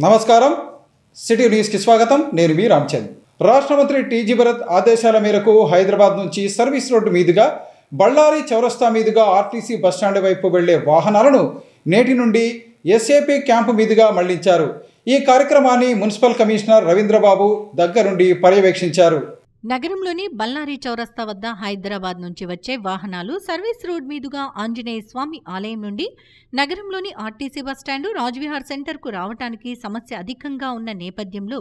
నమస్కారం city news కి స్వాగతం నేను మీ రామచంద్ర రాష్ట్ర మంత్రి టీజీ భరత్ ఆదేశాల మేరకు హైదరాబాద్ నుంచి సర్వీస్ రోడ్డు మీదుగా బళ్ళారి చౌరస్తా మీదుగా ఆర్టీసీ బస్టాండ్ వైపు వెళ్లే వాహనాలను నేటి నుండి ఎస్ఏపీ క్యాంపు మీదుగా మళ్లించారు। ఈ కార్యక్రమాన్ని మున్సిపల్ కమిషనర్ రవీంద్రబాబు దగ్గరుండి పర్యవేక్షించారు। నగరంలోని బళ్ళారి చౌరస్తా వద్ద హైదరాబాద్ నుంచి వచ్చే వాహనాలు సర్వీస్ రోడ్ మీదుగా ఆంజనేయ స్వామి ఆలయం నుండి నగరంలోని ఆర్టీసీ బస్టాండు రాజ్విహార్ సెంటర్కు రావటానికి సమస్య అధికంగా ఉన్న నేపథ్యంలో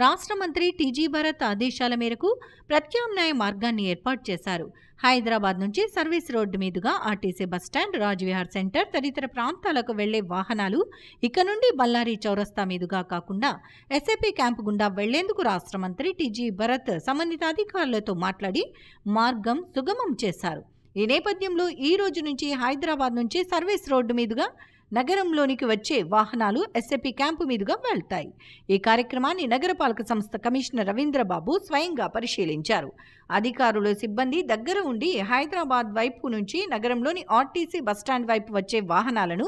రాష్ట్ర మంత్రి టీజీ భరత్ ఆదేశాల మేరకు ప్రత్యామ్నాయ మార్గాన్ని ఏర్పాటు చేశారు। హైదరాబాద్ నుంచి సర్వీస్ రోడ్డు మీదుగా ఆర్టీసీ బస్టాండ్ రాజ్విహార్ సెంటర్ తదితర ప్రాంతాలకు వెళ్లే వాహనాలు ఇక నుండి బళ్ళారి చౌరస్తా మీదుగా కాకుండా ఎస్ఏపీ క్యాంపు గుండా వెళ్లేందుకు రాష్ట్ర మంత్రి టీజీ భరత్ సంబంధిత అధికారులతో మాట్లాడి మార్గం సుగమం చేశారు। ఈ నేపథ్యంలో ఈ రోజు నుంచి హైదరాబాద్ నుంచి సర్వీస్ రోడ్డు మీదుగా నగరంలోనికి వచ్చే వాహనాలు ఎస్ఏపీ క్యాంపు మీదుగా వెళ్తాయి। ఈ కార్యక్రమాన్ని నగరపాలక సంస్థ కమిషనర్ రవీంద్రబాబు స్వయంగా పరిశీలించారు। అధికారులు సిబ్బంది దగ్గర ఉండి హైదరాబాద్ వైపు నుంచి నగరంలోని ఆర్టీసీ బస్టాండ్ వైపు వచ్చే వాహనాలను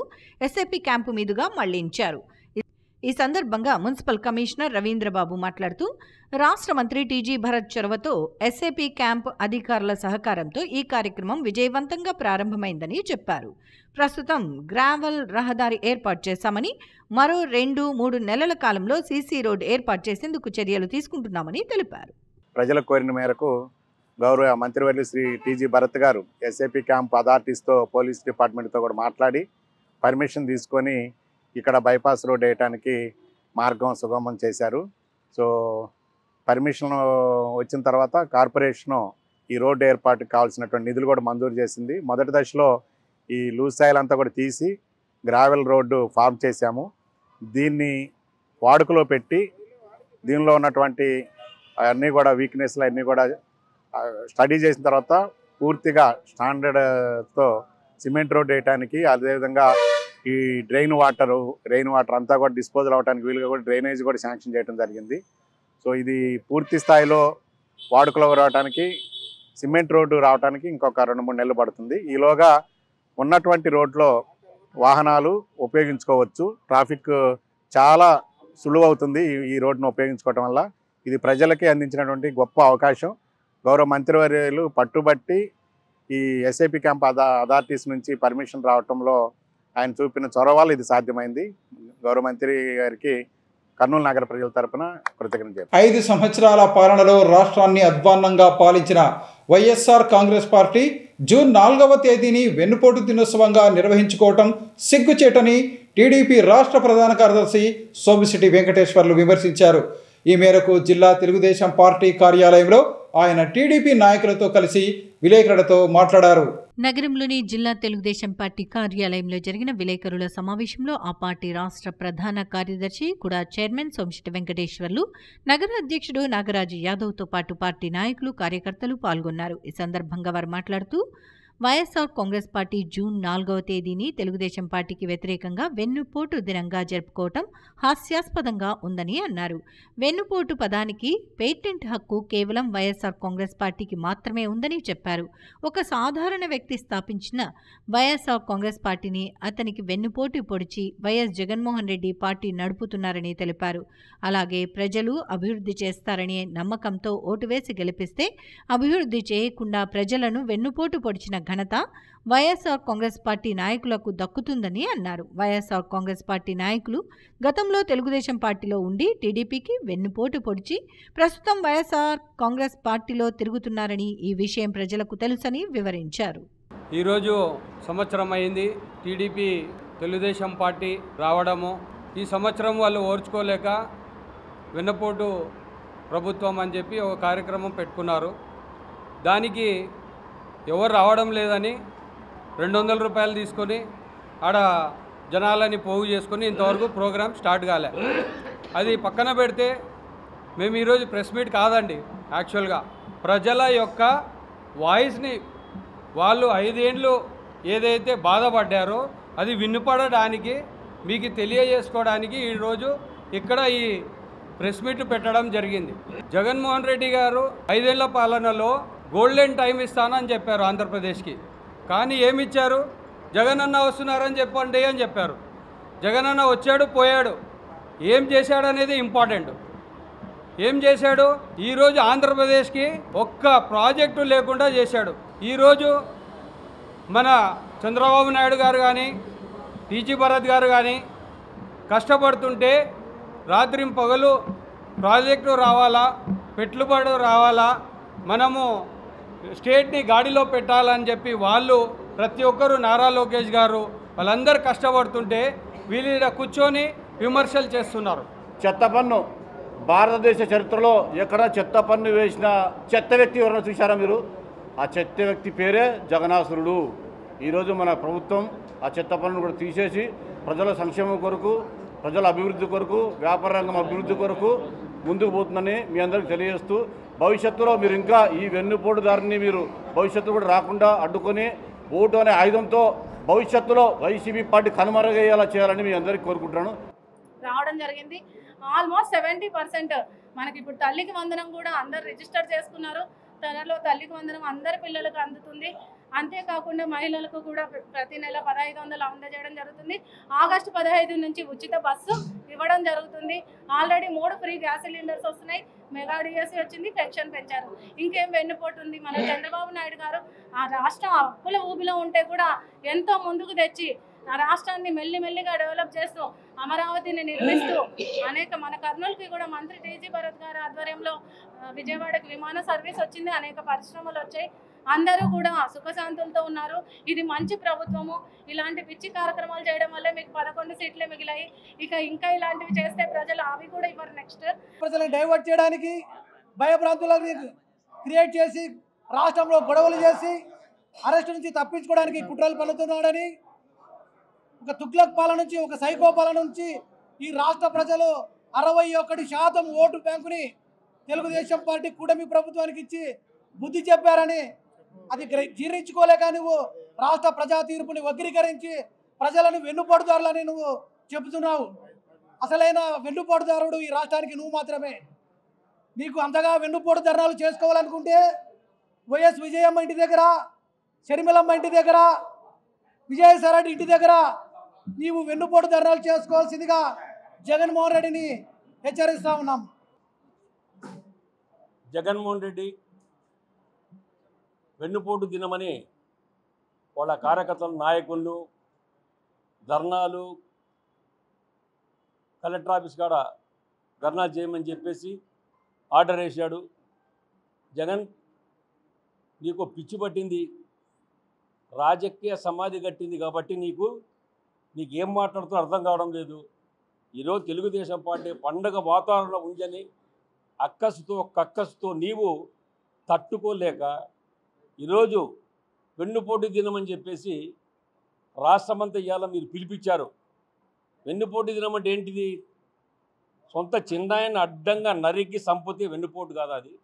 ఎస్ఏపీ క్యాంపు మీదుగా మళ్లించారు। ఈ సందర్భంగా మున్సిపల్ కమిషనర్ రవీంద్రబాబు మాట్లాడుతూ రాష్ట్ర మంత్రి టీజీ భరత్ చొరవతో ఎస్ఏపీ క్యాంప్ అధికారుల సహకారంతో ఈ కార్యక్రమం విజయవంతంగా ప్రారంభమైందని చెప్పారు। ప్రస్తుతం గ్రావెల్ రహదారి ఏర్పాటు చేశామని మరో 2-3 నెలల కాలంలో సీసీ రోడ్ ఏర్పాటు చేసేందుకు చర్యలు తీసుకుంటున్నామని తెలిపారు। ప్రజల కోరిన మేరకు గౌరవ మంత్రివర్యులు శ్రీ టీజీ భరత్ గారు ఎస్ఏపీ క్యాంప్ అథారిటీస్తో పోలీస్ డిపార్ట్మెంట్తో కూడా మాట్లాడి పర్మిషన్ తీసుకొని ఇక్కడ బైపాస్ రోడ్ వేయడానికి మార్గం సుగమం చేశారు। సో పర్మిషన్ వచ్చిన తర్వాత కార్పొరేషను ఈ రోడ్డు ఏర్పాటుకు కావాల్సినటువంటి నిధులు కూడా మంజూరు చేసింది। మొదటి దశలో ఈ లూజ్ సాయిల్ అంతా కూడా తీసి గ్రావెల్ రోడ్డు ఫార్మ్ చేశాము। దీన్ని వాడుకలో పెట్టి దీనిలో ఉన్నటువంటి అన్నీ కూడా వీక్నెస్లు అన్నీ కూడా స్టడీ చేసిన తర్వాత పూర్తిగా స్టాండర్డ్తో సిమెంట్ రోడ్ వేయడానికి, అదేవిధంగా ఈ రెయిన్ వాటర్ అంతా కూడా డిస్పోజల్ అవడానికి వీలుగా కూడా డ్రైనేజ్ కూడా శాంక్షన్ చేయడం జరిగింది। సో ఇది పూర్తి స్థాయిలో వాడుకలో రావడానికి, సిమెంట్ రోడ్డు రావడానికి ఇంకొక 2-3 నెలలు పడుతుంది। ఈలోగా ఉన్నటువంటి రోడ్లో వాహనాలు ఉపయోగించుకోవచ్చు। ట్రాఫిక్ చాలా సులువు అవుతుంది ఈ రోడ్డును ఉపయోగించుకోవటం వల్ల। ఇది ప్రజలకి అందించినటువంటి గొప్ప అవకాశం। గౌరవ మంత్రివర్యులు పట్టుబట్టి ఈ ఎస్ఏపీ క్యాంప్ అథారిటీస్ నుంచి పర్మిషన్ రావటంలో ఆయన చూపిన చొరవలు ఇది సాధ్యమైంది। గౌరవ మంత్రి గారికి కర్నూలు నగర ప్రజల తరపున కృతజ్ఞతలు। 5 సంవత్సరాల పాలనలో రాష్ట్రాన్ని అధ్వాన్నంగా పాలించిన వైఎస్ఆర్ కాంగ్రెస్ పార్టీ జూన్ 4వ తేదీని వెన్నుపోటు దినోత్సవంగా నిర్వహించుకోవటం సిగ్గుచేటని టీడీపీ రాష్ట్ర ప్రధాన కార్యదర్శి సోమిశెట్టి వెంకటేశ్వర్లు విమర్శించారు। ఈ మేరకు జిల్లా తెలుగుదేశం పార్టీ కార్యాలయంలో ఆయన టీడీపీ నాయకులతో కలిసి విలేకరులతో మాట్లాడారు। నగరంలోని జిల్లా తెలుగుదేశం పార్టీ కార్యాలయంలో జరిగిన విలేకరుల సమావేశంలో ఆ పార్టీ రాష్ట్ర ప్రధాన కార్యదర్శి కూడా చైర్మన్ సోమిశెట్టి వెంకటేశ్వర్లు, నగర అధ్యక్షుడు నాగరాజు యాదవ్తో పాటు పార్టీ నాయకులు, కార్యకర్తలు పాల్గొన్నారు। ఈ సందర్భంగా వారు మాట్లాడుతూ వైఎస్ఆర్ కాంగ్రెస్ పార్టీ జూన్ 4వ తేదీని తెలుగుదేశం పార్టీకి వ్యతిరేకంగా వెన్నుపోటు దినంగా జరుపుకోవటం హాస్యాస్పదంగా ఉందని అన్నారు। వెన్నుపోటు పదానికి పేటెంట్ హక్కు కేవలం వైఎస్ఆర్ కాంగ్రెస్ పార్టీకి మాత్రమే ఉందని చెప్పారు। ఒక సాధారణ వ్యక్తి స్థాపించిన వైఎస్ఆర్ కాంగ్రెస్ పార్టీని అతనికి వెన్నుపోటు పొడిచి వైఎస్ జగన్మోహన్ రెడ్డి పార్టీ నడుపుతున్నారని తెలిపారు। అలాగే ప్రజలు అభివృద్ధి చేస్తారనే నమ్మకంతో ఓటు వేసి గెలిపిస్తే అభివృద్ధి చేయకుండా ప్రజలను వెన్నుపోటు పొడిచిన ఘనత వైఎస్ఆర్ కాంగ్రెస్ పార్టీ నాయకులకు దక్కుతుందని అన్నారు। వైఎస్ఆర్ కాంగ్రెస్ పార్టీ నాయకులు గతంలో తెలుగుదేశం పార్టీలో ఉండి టీడీపీకి వెన్నుపోటు పొడిచి ప్రస్తుతం వైఎస్ఆర్ కాంగ్రెస్ పార్టీలో తిరుగుతున్నారని, ఈ విషయం ప్రజలకు తెలుసని వివరించారు। ఈరోజు సంవత్సరం అయింది టీడీపీ తెలుగుదేశం పార్టీ రావడము। ఈ సంవత్సరం వాళ్ళు ఓర్చుకోలేక వెన్నుపోటు ప్రభుత్వం అని చెప్పి ఒక కార్యక్రమం పెట్టుకున్నారు। దానికి ఎవరు రావడం లేదని 200 రూపాయలు తీసుకొని ఆడ జనాలని పోగు చేసుకొని ఇంతవరకు ప్రోగ్రాం స్టార్ట్ కాలే। అది పక్కన పెడితే మేము ఈరోజు ప్రెస్ మీట్ కాదండి, యాక్చువల్గా ప్రజల యొక్క వాయిస్ని వాళ్ళు 5 ఏళ్ళు ఏదైతే బాధపడ్డారో అది వినపడడానికి, మీకు తెలియజేసుకోవడానికి ఈరోజు ఇక్కడ ఈ ప్రెస్ మీట్ పెట్టడం జరిగింది। జగన్మోహన్ రెడ్డి గారు 5 ఏళ్ల పాలనలో గోల్డెన్ టైం ఇస్తానని చెప్పారు ఆంధ్రప్రదేశ్కి, కానీ ఏమిచ్చారు? జగనన్న వస్తున్నారని చెప్పండి అని చెప్పారు। జగనన్న వచ్చాడు పోయాడు, ఏం చేశాడనేది ఇంపార్టెంట్. ఏం చేశాడు? ఈరోజు ఆంధ్రప్రదేశ్కి ఒక్క ప్రాజెక్టు లేకుండా చేశాడు. ఈరోజు మన చంద్రబాబు నాయుడు గారు కానీ టీజీ భరత్ గారు కానీ కష్టపడుతుంటే రాత్రి పగలు ప్రాజెక్టు రావాలా, పెట్టుబడి రావాలా, మనము స్టేట్ని గాడిలో పెట్టాలని చెప్పి వాళ్ళు ప్రతి ఒక్కరూ నారా లోకేష్ గారు వాళ్ళందరూ కష్టపడుతుంటే వీళ్ళు కూర్చొని విమర్శలు చేస్తున్నారు. చెత్త పన్ను భారతదేశ చరిత్రలో ఎక్కడ చెత్త పన్ను వేసిన చెత్త వ్యక్తి ఎవరైనా చూశారా మీరు? ఆ చెత్త వ్యక్తి పేరే జగనాసురుడు. ఈరోజు మన ప్రభుత్వం ఆ చెత్త పన్నును కూడా తీసేసి ప్రజల సంక్షేమం కొరకు, ప్రజల అభివృద్ధి కొరకు, వ్యాపార రంగం అభివృద్ధి కొరకు ముందుకు పోతుందని మీ అందరికీ తెలియజేస్తూ, భవిష్యత్తులో మీరు ఇంకా ఈ వెన్నుపోటుదారిని మీరు భవిష్యత్తులో కూడా రాకుండా అడ్డుకొని ఓటు అనే ఆయుధంతో భవిష్యత్తులో వైసీపీ పార్టీ కనుమరుగయ్యేలా చేయాలని మీ అందరికీ కోరుకుంటున్నాను. రావడం జరిగింది. ఆల్మోస్ట్ 70% మనకి ఇప్పుడు తల్లికి వందనం కూడా అందరు రిజిస్టర్ చేసుకున్నారు. త్వరలో తల్లికి వందనం అందరి పిల్లలకు అందుతుంది. అంతేకాకుండా మహిళలకు కూడా ప్రతి నెల 1500 అందజేయడం జరుగుతుంది. ఆగస్టు 15 నుంచి ఉచిత బస్సు ఇవ్వడం జరుగుతుంది. ఆల్రెడీ 3 ఫ్రీ గ్యాస్ సిలిండర్స్ వస్తున్నాయి. మెగా డిఎస్సీ వచ్చింది, పెన్షన్ పెంచారు. ఇంకేం వెన్నుపోటు ఉంది? మన చంద్రబాబు నాయుడు గారు ఆ రాష్ట్రం అప్పుల ఊబిలో ఉంటే కూడా ఎంతో ముందుకు తెచ్చి ఆ రాష్ట్రాన్ని మెల్లిమెల్లిగా డెవలప్ చేస్తూ అమరావతిని నిర్మిస్తూ మన కర్నూలుకి కూడా మంత్రి టీజీ భరత్ గారి ఆధ్వర్యంలో విజయవాడకి విమాన సర్వీస్ వచ్చింది. అనేక పరిశ్రమలు వచ్చాయి. అందరూ కూడా సుఖశాంతులతో ఉన్నారు. ఇది మంచి ప్రభుత్వము. ఇలాంటి పిచ్చి కార్యక్రమాలు చేయడం వల్ల మీకు 11 సీట్లే మిగిలాయి. ఇంకా ఇలాంటివి చేస్తే ప్రజలు అవి కూడా ఇవ్వరు. నెక్స్ట్ ప్రజలను డైవర్ట్ చేయడానికి భయభ్రాంతులను క్రియేట్ చేసి రాష్ట్రంలో గొడవలు చేసి అరెస్టు నుంచి తప్పించుకోవడానికి కుట్రలు పన్నుతున్నాడని, ఒక తుగ్లక్ పాలన నుంచి, ఒక సైకో పాలన నుంచి ఈ రాష్ట్ర ప్రజలు 61% ఓటు బ్యాంకుని తెలుగుదేశం పార్టీ కూటమి ప్రభుత్వానికి ఇచ్చి బుద్ధి చెప్పారని అది జీర్ణించుకోలేక నువ్వు రాష్ట్ర ప్రజా తీర్పుని వక్రీకరించి ప్రజలను వెన్నుపోటుదారులని నువ్వు చెబుతున్నావు. అసలైన వెన్నుపోటుదారుడు ఈ రాష్ట్రానికి నువ్వు మాత్రమే. నీకు అంతగా వెన్నుపోటు ధర్నాలు చేసుకోవాలనుకుంటే వైఎస్ విజయమ్మ ఇంటి దగ్గర, షర్మిలమ్మ ఇంటి దగ్గర, విజయసాయిరెడ్డి ఇంటి దగ్గర నీవు వెన్నుపోటు ధర్నాలు చేసుకోవాల్సిందిగా జగన్మోహన్ రెడ్డిని హెచ్చరిస్తా ఉన్నాం. జగన్మోహన్ రెడ్డి వెన్నుపోటు దినమని వాళ్ళ కార్యకర్తలు, నాయకులను ధర్నాలు, కలెక్టర్ ఆఫీస్ కాడ ధర్నా చేయమని చెప్పేసి ఆర్డర్ వేశాడు. జగన్, నీకు పిచ్చి పట్టింది, రాజకీయ సమాధి కట్టింది కాబట్టి నీకేం మాట్లాడుతూ అర్థం కావడం లేదు. ఈరోజు తెలుగుదేశం పార్టీ పండగ వాతావరణం ఉందని కక్కసుతో నీవు తట్టుకోలేక ఈరోజు వెన్నుపోటు దినమని చెప్పేసి రాష్ట్రమంతా ఇవాళ మీరు పిలిపించారు. వెన్నుపోటు దినం అంటే ఏంటిది? సొంత చిన్నాయన్ని అడ్డంగా నరికి సంపత్తి వెన్నుపోటు కాదు. అది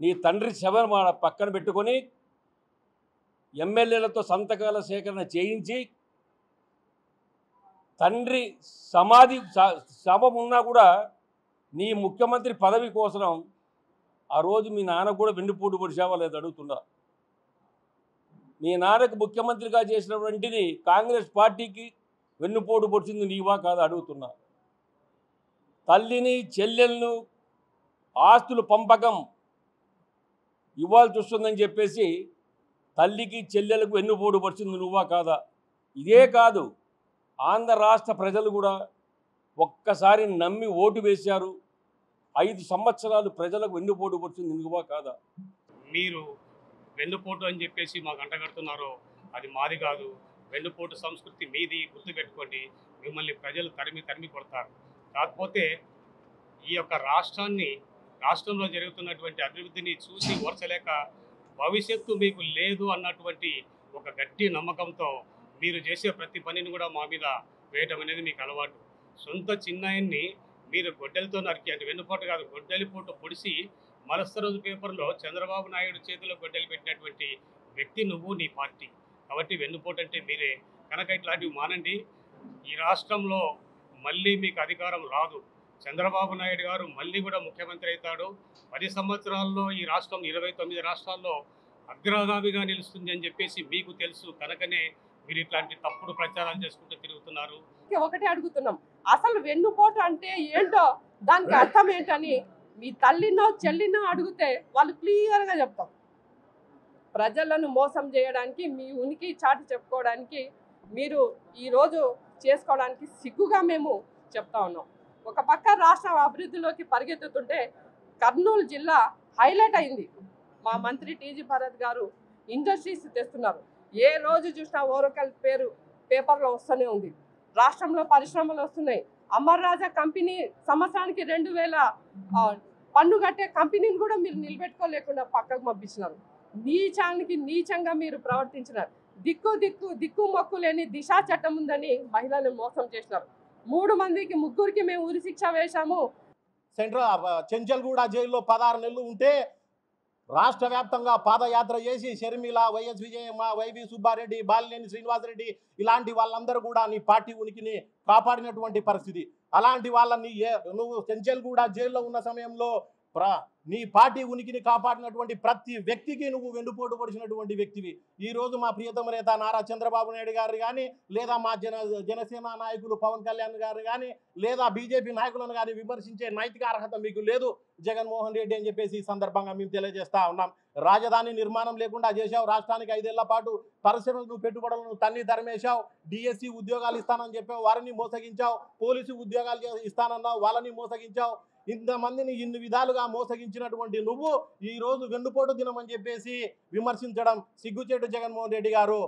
నీ తండ్రి శవం పక్కన పెట్టుకొని ఎమ్మెల్యేలతో సంతకాల సేకరణ చేయించి తండ్రి సమాధి శవం ఉన్నా కూడా నీ ముఖ్యమంత్రి పదవి కోసం ఆ రోజు మీ నాన్న కూడా వెన్నుపోటు పొడిచావా లేదు అడుగుతున్నా. మీ నాన్నకు ముఖ్యమంత్రిగా చేసినటువంటిది కాంగ్రెస్ పార్టీకి వెన్నుపోటు పొడిచింది నీవా కాదు అడుగుతున్నా. తల్లిని, చెల్లెలను ఆస్తులు పంపకం ఇవ్వాల్సి వస్తుందని చెప్పేసి తల్లికి, చెల్లెలకు వెన్నుపోటు పొడిచింది నువ్వా కాదా? ఇదే కాదు, ఆంధ్ర రాష్ట్ర ప్రజలు కూడా ఒక్కసారి నమ్మి ఓటు వేశారు. 5 సంవత్సరాలు ప్రజలకు వెన్నుపోటు పొడిచింది నువ్వా కాదా? మీరు వెన్నుపోటు అని చెప్పేసి మాకు అంటగడుతున్నారో అది మాది కాదు. వెన్నుపోటు సంస్కృతి మీది, గుర్తుపెట్టుకోండి. మిమ్మల్ని ప్రజలు తరిమి కొడతారు. కాకపోతే ఈ యొక్క రాష్ట్రంలో జరుగుతున్నటువంటి అభివృద్ధిని చూసి ఓర్చలేక భవిష్యత్తు మీకు లేదు అన్నటువంటి ఒక గట్టి నమ్మకంతో మీరు చేసే ప్రతి పనిని కూడా మా మీద వేయటం అనేది మీకు అలవాటు. సొంత చిన్నాయన్ని మీరు గొడ్డలతో నరికి, అంటే వెన్నుపోటు కాదు, గొడ్డలిపోటు పొడిసి మరుసటి రోజు పేపర్లో చంద్రబాబు నాయుడు చేతిలో గొడ్డలు పెట్టినటువంటి వ్యక్తి నువ్వు, నీ పార్టీ. కాబట్టి వెన్నుపోటు అంటే మీరే. కనుక ఇట్లాంటివి మానండి. ఈ రాష్ట్రంలో మళ్ళీ మీకు అధికారం రాదు. చంద్రబాబు నాయుడు గారు మళ్ళీ కూడా ముఖ్యమంత్రి అవుతాడు. 10 సంవత్సరాల్లో ఈ రాష్ట్రం 29 రాష్ట్రాల్లో అగ్రగామిగా నిలుస్తుంది అని చెప్పేసి మీకు తెలుసు. కనుకనే మీరు ఇట్లాంటి తప్పుడు ప్రచారాలు చేసుకుంటూ తిరుగుతున్నారు. ఒకటే అడుగుతున్నాం, అసలు వెన్నుపోటు అంటే ఏంటో దానికి అర్థం ఏంటని మీ తల్లినో చెల్లినో అడిగితే వాళ్ళు క్లియర్గా చెప్తారు. ప్రజలను మోసం చేయడానికి, మీ ఉనికి చాటి చెప్పుకోవడానికి మీరు ఈరోజు చేసుకోవడానికి సిగ్గుగా మేము చెప్తా ఉన్నాం. ఒక పక్క రాష్ట్ర అభివృద్ధిలోకి పరిగెత్తుతుంటే కర్నూలు జిల్లా హైలైట్ అయింది. మా మంత్రి టీజీ భరత్ గారు ఇండస్ట్రీస్ తెస్తున్నారు. ఏ రోజు చూసినా ఓరకల్ పేరు పేపర్లో వస్తూనే ఉంది. రాష్ట్రంలో పరిశ్రమలు వస్తున్నాయి. అమర్ రాజా కంపెనీ సంవత్సరానికి 2000 పన్ను కట్టే కంపెనీని కూడా మీరు నిలబెట్టుకోలేకుండా పక్కకు పంపించినారు. నీచానికి నీచంగా మీరు ప్రవర్తించినారు. దిక్కు మొక్కు లేని దిశా చట్టం ఉందని మహిళలను మోసం చేసినారు. 3 మందికి 3కి మేము ఉరి శిక్ష వేశాము. సెంట్రల్ చెంచల్గూడ జైల్లో 16 నెలలు ఉంటే రాష్ట్ర వ్యాప్తంగా పాదయాత్ర చేసి షర్మిల, వైఎస్ విజయమ్మ, వైవి సుబ్బారెడ్డి, బాలినేని శ్రీనివాసరెడ్డి ఇలాంటి వాళ్ళందరూ కూడా నీ పార్టీ ఉనికిని కాపాడినటువంటి పరిస్థితి. అలాంటి వాళ్ళని నువ్వు చెంచల్గూడ జైల్లో ఉన్న సమయంలో నీ పార్టీ ఉనికిని కాపాడినటువంటి ప్రతి వ్యక్తికి నువ్వు వెన్నుపోటు పడిచినటువంటి వ్యక్తివి. ఈరోజు మా ప్రియతమ నేత నారా చంద్రబాబు నాయుడు గారు కానీ, లేదా మా జనసేన నాయకులు పవన్ కళ్యాణ్ గారు కానీ, లేదా బీజేపీ నాయకులను కానీ విమర్శించే నైతిక అర్హత మీకు లేదు జగన్మోహన్ రెడ్డి అని చెప్పేసి ఈ సందర్భంగా మేము తెలియజేస్తా ఉన్నాం. రాజధాని నిర్మాణం లేకుండా చేశావు. రాష్ట్రానికి 5 ఏళ్ల పాటు పరిశ్రమలను పెట్టుబడులను తన్ని తరిమేశావు. డిఎస్సి ఉద్యోగాలు ఇస్తానని చెప్పావు, వారిని మోసగించావు. పోలీసు ఉద్యోగాలు ఇస్తానన్నావు, వాళ్ళని మోసగించావు. ఇంతమందిని ఇన్ని విధాలుగా మోసగించినటువంటి నువ్వు ఈరోజు వెన్నుపోటు దినం అని చెప్పేసి విమర్శించడం సిగ్గుచేటు జగన్మోహన్ రెడ్డి గారు.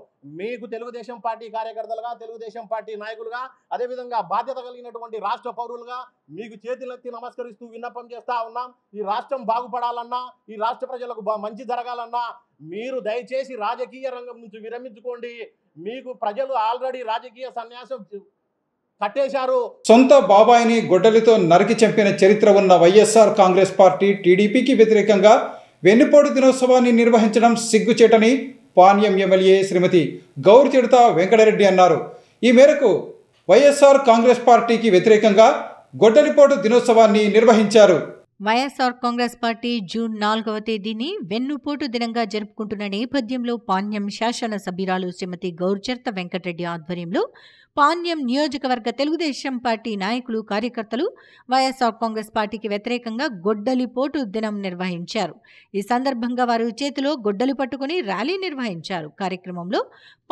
మీకు తెలుగుదేశం పార్టీ కార్యకర్తలుగా, తెలుగుదేశం పార్టీ నాయకులుగా, అదేవిధంగా బాధ్యత కలిగినటువంటి రాష్ట్ర పౌరులుగా మీకు చేతులెత్తి నమస్కరిస్తూ విన్నపం చేస్తా ఉన్నాం. ఈ రాష్ట్రం బాగుపడాలన్నా, ఈ రాష్ట్ర ప్రజలకు మంచి జరగాలన్నా మీరు దయచేసి రాజకీయ రంగం నుంచి విరమించుకోండి. మీకు ప్రజలు ఆల్రెడీ రాజకీయ సన్యాసం కట్టేశారు. సొంత బాబాయిని గొడ్డలితో నరికి చంపిన చరిత్ర ఉన్న వైఎస్ఆర్ కాంగ్రెస్ పార్టీ టీడీపీకి వ్యతిరేకంగా వెన్నుపోటు దినోత్సవాన్ని నిర్వహించడం సిగ్గుచేటని పాణ్యం ఎమ్మెల్యే శ్రీమతి గౌరిచెడత వెంకటరెడ్డి అన్నారు. ఈ మేరకు వైఎస్ఆర్ కాంగ్రెస్ పార్టీకి వ్యతిరేకంగా గొడ్డలిపోటు దినోత్సవాన్ని నిర్వహించారు. వైఎస్ఆర్ కాంగ్రెస్ పార్టీ జూన్ 4వ తేదీని వెన్నుపోటు దినంగా జరుపుకుంటున్న నేపథ్యంలో పాణ్యం శాసనసభ్యురాలు శ్రీమతి గౌరిచెడత వెంకటరెడ్డి ఆధ్వర్యంలో పాణ్యం నియోజకవర్గ తెలుగుదేశం పార్టీ నాయకులు, కార్యకర్తలు వైఎస్ఆర్ కాంగ్రెస్ పార్టీకి వ్యతిరేకంగా గొడ్డలిపోటు దినం నిర్వహించారు. ఈ సందర్భంగా వారు చేతిలో గొడ్డలి పట్టుకుని ర్యాలీ నిర్వహించారు. కార్యక్రమంలో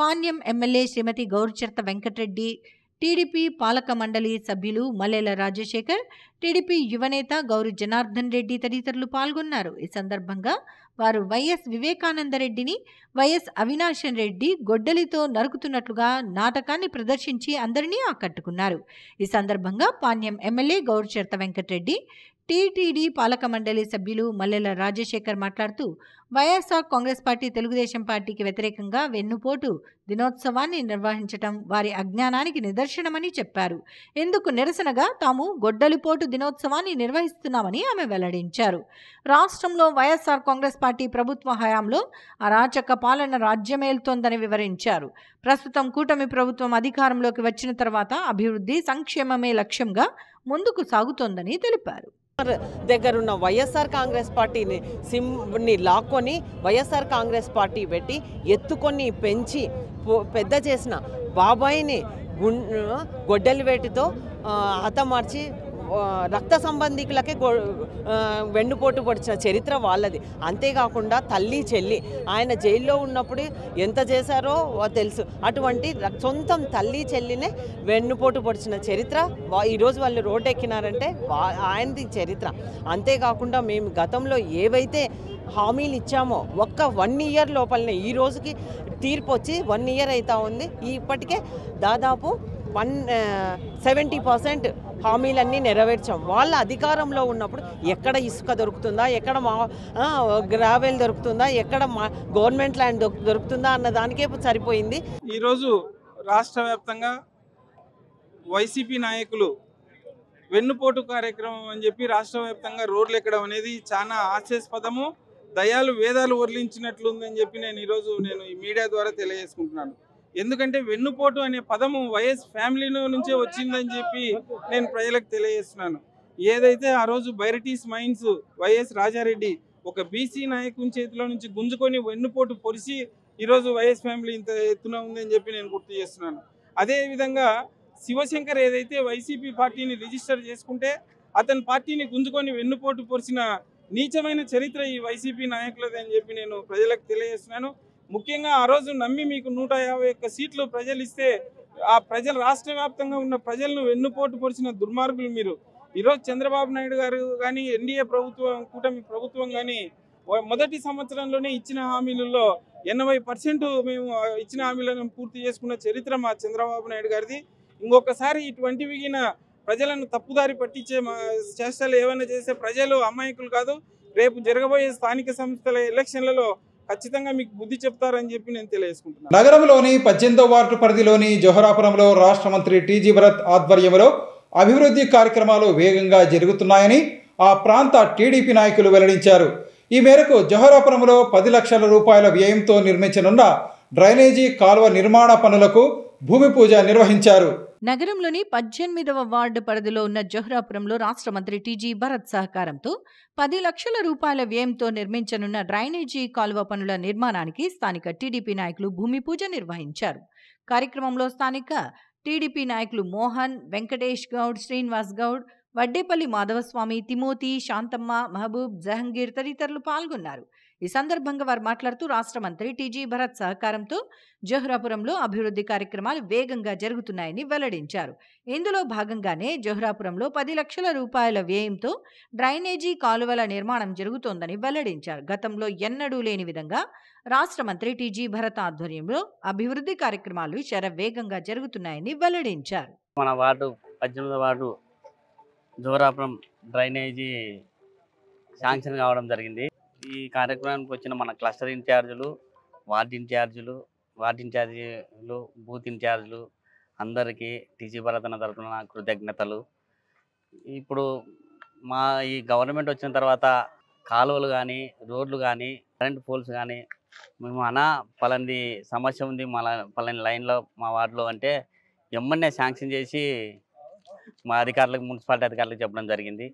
పాణ్యం ఎమ్మెల్యే శ్రీమతి గౌరిచెడత వెంకటరెడ్డి, టీడీపీ పాలక మండలి సభ్యులు మల్లెల రాజశేఖర్, టీడీపీ యువనేత గౌరి జనార్దన్ రెడ్డి తదితరులు పాల్గొన్నారు. ఈ సందర్భంగా వారు వైఎస్ వివేకానందరెడ్డిని, వైఎస్ అవినాశన్ రెడ్డి గొడ్డలితో నరుకుతున్నట్లుగా నాటకాన్ని ప్రదర్శించి అందరినీ ఆకట్టుకున్నారు. ఈ సందర్భంగా పాణ్యం ఎమ్మెల్యే గౌరిచెడత వెంకటరెడ్డి, టీటీడీ పాలక మండలి సభ్యులు మల్లెల రాజశేఖర్ మాట్లాడుతూ వైఎస్ఆర్ కాంగ్రెస్ పార్టీ తెలుగుదేశం పార్టీకి వ్యతిరేకంగా వెన్నుపోటు దినోత్సవాన్ని నిర్వహించడం వారి అజ్ఞానానికి నిదర్శనమని చెప్పారు. ఇందుకు నిరసనగా తాము గొడ్డలిపోటు దినోత్సవాన్ని నిర్వహిస్తున్నామని ఆమె వెల్లడించారు. రాష్ట్రంలో వైఎస్ఆర్ కాంగ్రెస్ పార్టీ ప్రభుత్వ హయాంలో అరాచక పాలన రాజ్యమేలుతోందని వివరించారు. ప్రస్తుతం కూటమి ప్రభుత్వం అధికారంలోకి వచ్చిన తర్వాత అభివృద్ధి, సంక్షేమమే లక్ష్యంగా ముందుకు సాగుతోందని తెలిపారు. దగ్గరున్న వైఎస్ఆర్ కాంగ్రెస్ పార్టీని సింని లాక్కొని వైఎస్ఆర్ కాంగ్రెస్ పార్టీ పెట్టి ఎత్తుకొని పెంచి పెద్ద చేసిన బాబాయిని గొడ్డలి వేటితో హతమార్చి రక్త సంబంధికులకే వెన్నుపోటు పొడిచిన చరిత్ర వాళ్ళది. అంతేకాకుండా తల్లి చెల్లి ఆయన జైల్లో ఉన్నప్పుడు ఎంత చేశారో తెలుసు. అటువంటి సొంతం తల్లి చెల్లినే వెన్నుపోటు పొడిచిన చరిత్ర ఈరోజు వాళ్ళు రోడ్డు ఎక్కినారంటే ఆయనది చరిత్ర. అంతేకాకుండా మేము గతంలో ఏవైతే హామీలు ఇచ్చామో ఒక్క 1 ఇయర్ లోపలనే ఈ రోజుకి తీర్పు వచ్చి 1 ఇయర్ అవుతా ఉంది. ఇప్పటికే దాదాపు 70% హామీలన్నీ నెరవేర్చాం. వాళ్ళ అధికారంలో ఉన్నప్పుడు ఎక్కడ ఇసుక దొరుకుతుందా, ఎక్కడ గ్రావెల్ దొరుకుతుందా, ఎక్కడ గవర్నమెంట్ ల్యాండ్ దొరుకుతుందా అన్న దానికే సరిపోయింది. ఈరోజు రాష్ట్ర వ్యాప్తంగా వైసీపీ నాయకులు వెన్నుపోటు కార్యక్రమం అని చెప్పి రాష్ట్ర వ్యాప్తంగా రోడ్లు ఎక్కడం అనేది చాలా హాస్యాస్పదము, దయాలు వేదాలు వర్లించినట్లుందని చెప్పి నేను ఈ మీడియా ద్వారా తెలియజేసుకుంటున్నాను. ఎందుకంటే వెన్నుపోటు అనే పదము వైఎస్ ఫ్యామిలీ నుంచే వచ్చిందని చెప్పి నేను ప్రజలకు తెలియజేస్తున్నాను. ఏదైతే ఆ రోజు బైరటీస్ మైన్స్ వైఎస్ రాజారెడ్డి ఒక బీసీ నాయకుని చేతిలో నుంచి గుంజుకొని వెన్నుపోటు పొడిచి ఈరోజు వైఎస్ ఫ్యామిలీ ఇంత ఎత్తున ఉందని చెప్పి నేను గుర్తు చేస్తున్నాను. అదేవిధంగా శివశంకర్ ఏదైతే వైసీపీ పార్టీని రిజిస్టర్ చేసుకుంటే అతని పార్టీని గుంజుకొని వెన్నుపోటు పొడిచిన నీచమైన చరిత్ర ఈ వైసీపీ నాయకులది అని చెప్పి నేను ప్రజలకు తెలియజేస్తున్నాను. ముఖ్యంగా ఆ రోజు నమ్మి మీకు 151 సీట్లు ప్రజలు ఇస్తే ఆ ప్రజలు రాష్ట్ర వ్యాప్తంగా ఉన్న ప్రజలను వెన్నుపోటు పొడిచిన దుర్మార్గులు మీరు. ఈరోజు చంద్రబాబు నాయుడు గారు కానీ ఎన్డీఏ ప్రభుత్వం కూటమి ప్రభుత్వం కానీ మొదటి సంవత్సరంలోనే ఇచ్చిన హామీలలో 80% మేము ఇచ్చిన హామీలను పూర్తి చేసుకున్న చరిత్ర మా చంద్రబాబు నాయుడు గారిది. ఇంకొకసారి ఇటువంటి విగిన ప్రజలను తప్పుదారి పట్టించే చేష్టలు ఏమైనా చేస్తే ప్రజలు అమాయకులు కాదు. రేపు జరగబోయే స్థానిక సంస్థల ఎలక్షన్లలో ఖచ్చితంగా మీకు బుద్ధి చెప్తారని చెప్పి నేను తెలియజేసుకుంటున్నాను. నగరంలోని 18వ వార్డు పరిధిలోని జోహరాపురంలో రాష్ట్ర మంత్రి టీజీ భరత్ ఆధ్వర్యంలో అభివృద్ధి కార్యక్రమాలు వేగంగా జరుగుతున్నాయని ఆ ప్రాంత టీడీపీ నాయకులు వెల్లడించారు. ఈ మేరకు జోహరాపురంలో 10 లక్షల రూపాయల వ్యయంతో నిర్మించనున్న డ్రైనేజీ కాలువ నిర్మాణ పనులకు భూమి పూజ నిర్వహించారు. నగరంలోని 18వ వార్డు పరిధిలో ఉన్న జోహరాపురంలో రాష్ట్ర మంత్రి టీజీ భరత్ సహకారంతో 10 లక్షల రూపాయల వ్యయంతో నిర్మించనున్న డ్రైనేజీ కాలువ పనుల నిర్మాణానికి స్థానిక టీడీపీ నాయకులు భూమి పూజ నిర్వహించారు. కార్యక్రమంలో స్థానిక టీడీపీ నాయకులు మోహన్, వెంకటేష్ గౌడ్, శ్రీనివాస్ గౌడ్, వడ్డేపల్లి మాధవస్వామి, తిమోతి, శాంతమ్మ, మహబూబ్, జహంగీర్ తదితరులు పాల్గొన్నారు. ఈ సందర్భంగా వారు మాట్లాడుతూ రాష్ట్ర మంత్రి టీజీ భరత్ సహకారంతో జోహరాపురంలో అభివృద్ధి కార్యక్రమాలు వేగంగా జరుగుతున్నాయని వెల్లడించారు. ఇందులో భాగంగానే జోహరాపురంలో 10 లక్షల రూపాయల వ్యయంతో డ్రైనేజీ కాలువల నిర్మాణం జరుగుతోందని వెల్లడించారు. గతంలో ఎన్నడూ లేని విధంగా రాష్ట్ర మంత్రి టీజీ భరత్ ఆధ్వర్యంలో అభివృద్ధి కార్యక్రమాలు శరవేగంగా జరుగుతున్నాయని వెల్లడించారు. మన వార్డు 18వ వార్డు జోహరాపురం డ్రైనేజీ శాంక్షన్ కావడం జరిగింది. ఈ కార్యక్రమానికి వచ్చిన మన క్లస్టర్ ఇన్ఛార్జీలు, వార్డు ఇన్ఛార్జీలు, బూత్ ఇన్ఛార్జీలు అందరికీ టీజీ భరత్ అన్న తరపున కృతజ్ఞతలు. ఇప్పుడు మా ఈ గవర్నమెంట్ వచ్చిన తర్వాత కాలువలు కానీ, రోడ్లు కానీ, కరెంట్ పోల్స్ కానీ మేము పలాంటి సమస్య ఉంది పలాని లైన్లో మా వార్డులో అంటే ఎమ్మన్నే శాంక్షన్ చేసి మా అధికారులకు, మున్సిపాలిటీ అధికారులకు చెప్పడం జరిగింది.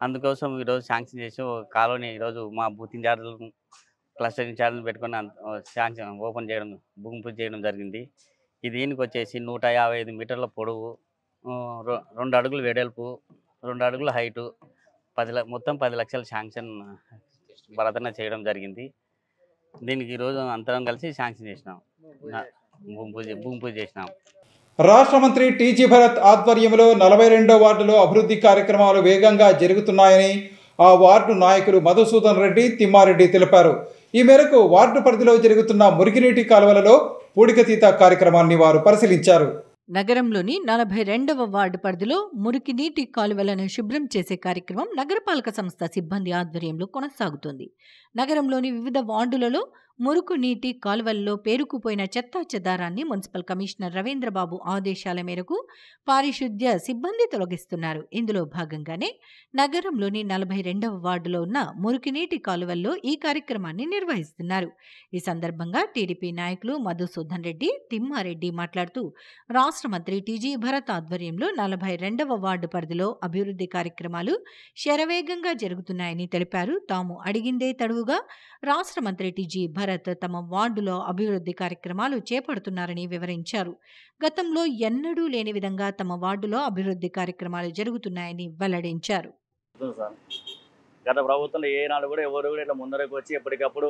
అందుకోసం ఈరోజు శాంక్షన్ చేసి కాలువని ఈరోజు మా బూత్ ఇన్ఛార్జీలు, క్లస్టర్ ఇన్ఛార్జీలు పెట్టుకొని శాంక్షన్ ఓపెన్ చేయడం, భూమి పూజ చేయడం జరిగింది. ఈ దీనికి వచ్చేసి 155 మీటర్ల పొడవు, 2 అడుగులు వెడల్పు, 2 అడుగుల హైటు, మొత్తం 10 లక్షల శాంక్షన్ భరతన చేయడం జరిగింది. దీనికి ఈరోజు అందరం కలిసి శాంక్షన్ చేసినాం, భూమి పూజ చేసినాం. రాష్ట్ర మంత్రి టీజీ భరత్ ఆధ్వర్యంలో 42వ వార్డులో అభివృద్ధి కార్యక్రమాలు వేగంగా జరుగుతున్నాయని ఆ వార్డు నాయకులు మధుసూదన్ రెడ్డి, తిమ్మారెడ్డి తెలిపారు. ఈ మేరకు వార్డు పరిధిలో జరుగుతున్న మురికినీటి కాలువలలో పూడికతీత కార్యక్రమాన్ని వారు పరిశీలించారు. నగరంలోని 42వ వార్డు పరిధిలో మురికి నీటి కాలువలను శుభ్రం చేసే కార్యక్రమం నగరపాలక సంస్థ సిబ్బంది ఆధ్వర్యంలో కొనసాగుతోంది. నగరంలోని వివిధ వార్డులలో మురుకు నీటి కాలువల్లో పేరుకుపోయిన చెత్తా చెదారాన్ని మున్సిపల్ కమిషనర్ రవీంద్రబాబు ఆదేశాల మేరకు పారిశుద్ధ్య సిబ్బంది తొలగిస్తున్నారు. ఇందులో భాగంగానే నగరంలోని 42వ వార్డులో ఉన్న మురికినీటి కాలువల్లో ఈ కార్యక్రమాన్ని నిర్వహిస్తున్నారు. ఈ సందర్భంగా టీడీపీ నాయకులు మధుసూదన్ రెడ్డి, తిమ్మారెడ్డి మాట్లాడుతూ రాష్ట్ర మంత్రి టీజీ భరత్ ఆధ్వర్యంలో 42వ వార్డు పరిధిలో అభివృద్ధి కార్యక్రమాలు శరవేగంగా జరుగుతున్నాయని తెలిపారు. తాము అడిగిందే తడువుగా రాష్ట్ర మంత్రి టీజీ భరత్ తమ వార్డులో అభివృద్ధి కార్యక్రమాలు చేపడుతున్నారని వివరించారు. గతంలో ఎన్నడూ లేని విధంగా తమ వార్డులో అభివృద్ధి కార్యక్రమాలు జరుగుతున్నాయని వెల్లడించారు. గత ప్రభుత్వంలో ఏనాడు కూడా ఎవరు కూడా ఇట్లా ముందరకు వచ్చి ఎప్పటికప్పుడు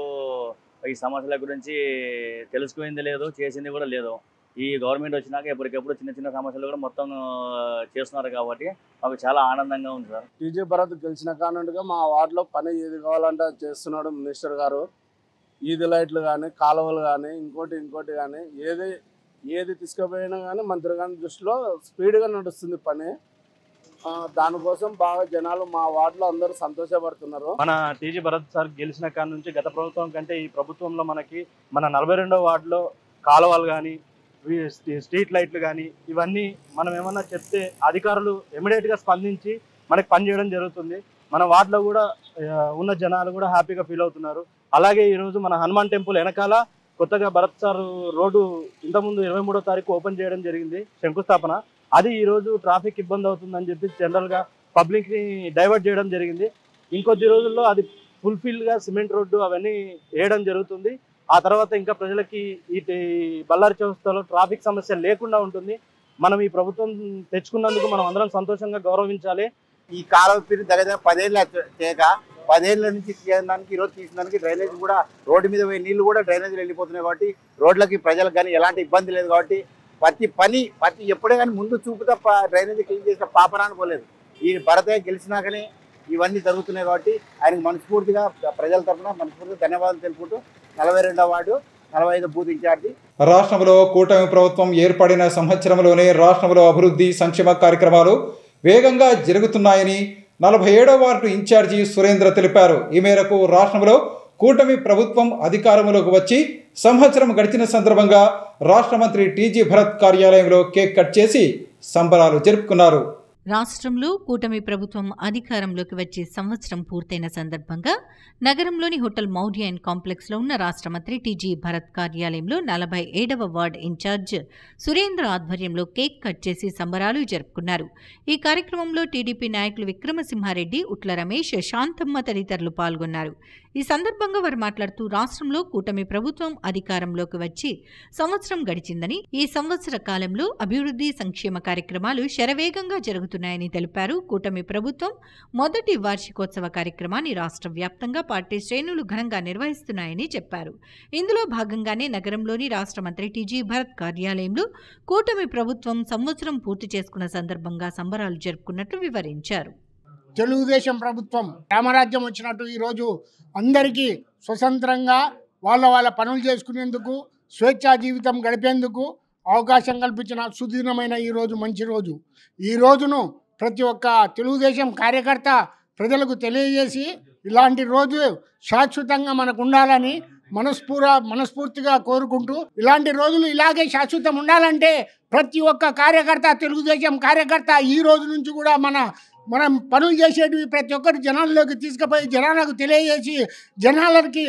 ఈ సమస్యల గురించి తెలుసుకునేది లేదు, చేసింది కూడా లేదు. ఈ గవర్నమెంట్ వచ్చినాక ఎప్పటికప్పుడు చిన్న చిన్న సమస్యలు కూడా మొత్తం చేస్తున్నారు కాబట్టి మాకు చాలా ఆనందంగా ఉంది సార్. టీజీ భరత్ గెలిచిన కారణంగా మా వార్డులో పని ఏది కావాలంటే చేస్తున్నాడు మినిస్టర్ గారు. ఈది లైట్లు కానీ, కాలువలు కానీ, ఇంకోటి కానీ ఏది తీసుకుపోయినా కానీ మంత్రి గారి దృష్టిలో స్పీడ్గా నడుస్తుంది పని. దానికోసం బాగా జనాలు మా వార్డులో అందరూ సంతోషపడుతున్నారు. మన టీజీ భరత్ సార్ గెలిచిన కాడ నుంచి గత ప్రభుత్వం కంటే ఈ ప్రభుత్వంలో మనకి మన 42వ వార్డులో కాలువలు కానీ, స్ట్రీట్ లైట్లు కానీ ఇవన్నీ మనం ఏమన్నా చెప్తే అధికారులు ఇమీడియట్గా స్పందించి మనకి పనిచేయడం జరుగుతుంది. మన వార్డులో కూడా ఉన్న జనాలు కూడా హ్యాపీగా ఫీల్ అవుతున్నారు. అలాగే ఈరోజు మన హనుమాన్ టెంపుల్ వెనకాల కొత్తగా భరత్ సార్ రోడ్డు ఇంతకుముందు 23వ తారీఖు ఓపెన్ చేయడం జరిగింది, శంకుస్థాపన. అది ఈరోజు ట్రాఫిక్ ఇబ్బంది అవుతుందని చెప్పి జనరల్గా పబ్లిక్ని డైవర్ట్ చేయడం జరిగింది. ఇంకొద్ది రోజుల్లో అది ఫుల్ఫిల్గా సిమెంట్ రోడ్డు అవన్నీ వేయడం జరుగుతుంది. ఆ తర్వాత ఇంకా ప్రజలకి ఈ బళ్ళారి చౌరస్తాలో ట్రాఫిక్ సమస్య లేకుండా ఉంటుంది. మనం ఈ ప్రభుత్వం తెచ్చుకున్నందుకు మనం అందరం సంతోషంగా గౌరవించాలి. ఈ కాలువ పీరి దగ్గర 10 ఏళ్ళ చేయక 10 ఏళ్ళ నుంచి చేయడానికి ఈరోజు తీసినందుకు డ్రైనేజ్ కూడా రోడ్డు మీద పోయే నీళ్లు కూడా డ్రైనేజీలు వెళ్ళిపోతున్నాయి కాబట్టి రోడ్లకి ప్రజలకు కానీ ఎలాంటి ఇబ్బంది లేదు కాబట్టి ప్రతి ఎప్పుడే కానీ ముందు చూపు తప్ప డ్రైనేజీ క్లీన్ చేసిన పాపరాని పోలేదు. ఈ భరతయ్య గెలిచినాకనే ఇవన్నీ జరుగుతున్నాయి కాబట్టి ఆయనకు మనస్ఫూర్తిగా ప్రజల తరఫున మనస్ఫూర్తిగా ధన్యవాదాలు తెలుపుకుంటూ 42వ వార్డు 45 బూత్ ఇన్ఛార్జి. రాష్ట్రంలో కూటమి ప్రభుత్వం ఏర్పడిన సంవత్సరంలోనే రాష్ట్రంలో అభివృద్ధి సంక్షేమ కార్యక్రమాలు వేగంగా జరుగుతున్నాయని 47వ వార్డు ఇన్ఛార్జి సురేంద్ర తెలిపారు. ఈ మేరకు రాష్ట్రంలో కూటమి ప్రభుత్వం అధికారంలోకి వచ్చి సంవత్సరం గడిచిన సందర్భంగా రాష్ట్ర మంత్రి టీజీ భరత్ కార్యాలయంలో కేక్ కట్ చేసి సంబరాలు జరుపుకున్నారు. రాష్ట్రంలో కూటమి ప్రభుత్వం అధికారంలోకి వచ్చి సంవత్సరం పూర్తయిన సందర్భంగా నగరంలోని హోటల్ మౌర్య అండ్ కాంప్లెక్స్లో ఉన్న రాష్ట్ర మంత్రి టీజీ భరత్ కార్యాలయంలో 47వ వార్డ్ ఇన్ఛార్జ్ సురేంద్ర ఆధ్వర్యంలో కేక్ కట్ చేసి సంబరాలు జరుపుకున్నారు. ఈ కార్యక్రమంలో టీడీపీ నాయకులు విక్రమసింహారెడ్డి, ఉట్ల రమేష్, శాంతమ్మ తదితరులు పాల్గొన్నారు. ఈ సందర్భంగా వారు మాట్లాడుతూ రాష్ట్రంలో కూటమి ప్రభుత్వం అధికారంలోకి వచ్చి సంవత్సరం గడిచిందని, ఈ సంవత్సర కాలంలో అభివృద్ధి సంక్షేమ కార్యక్రమాలు శరవేగంగా జరుగుతున్నాయని తెలిపారు. కూటమి ప్రభుత్వం మొదటి వార్షికోత్సవ కార్యక్రమాన్ని రాష్ట్ర వ్యాప్తంగా పార్టీ శ్రేణులు ఘనంగా నిర్వహిస్తున్నాయని చెప్పారు. ఇందులో భాగంగానే నగరంలోని రాష్ట్ర మంత్రి టీజీ భరత్ కార్యాలయంలో కూటమి ప్రభుత్వం సంవత్సరం పూర్తి చేసుకున్న సందర్భంగా సంబరాలు జరుపుకున్నట్లు వివరించారు. తెలుగుదేశం ప్రభుత్వం రామరాజ్యం వచ్చినట్టు ఈరోజు అందరికీ స్వతంత్రంగా వాళ్ళ పనులు చేసుకునేందుకు, స్వేచ్ఛా జీవితం గడిపేందుకు అవకాశం కల్పించిన సుదీర్ఘమైన ఈరోజు మంచి రోజు. ఈ రోజును ప్రతి ఒక్క తెలుగుదేశం కార్యకర్త ప్రజలకు తెలియజేసి ఇలాంటి రోజు శాశ్వతంగా మనకు ఉండాలని మనస్ఫూర్తిగా కోరుకుంటూ, ఇలాంటి రోజులు ఇలాగే శాశ్వతం ఉండాలంటే ప్రతి ఒక్క కార్యకర్త, తెలుగుదేశం కార్యకర్త ఈ రోజు నుంచి కూడా మనం పనులు చేసేటివి ప్రతి ఒక్కరు జనాల్లోకి తీసుకుపోయి జనాలకు తెలియజేసి జనాలకి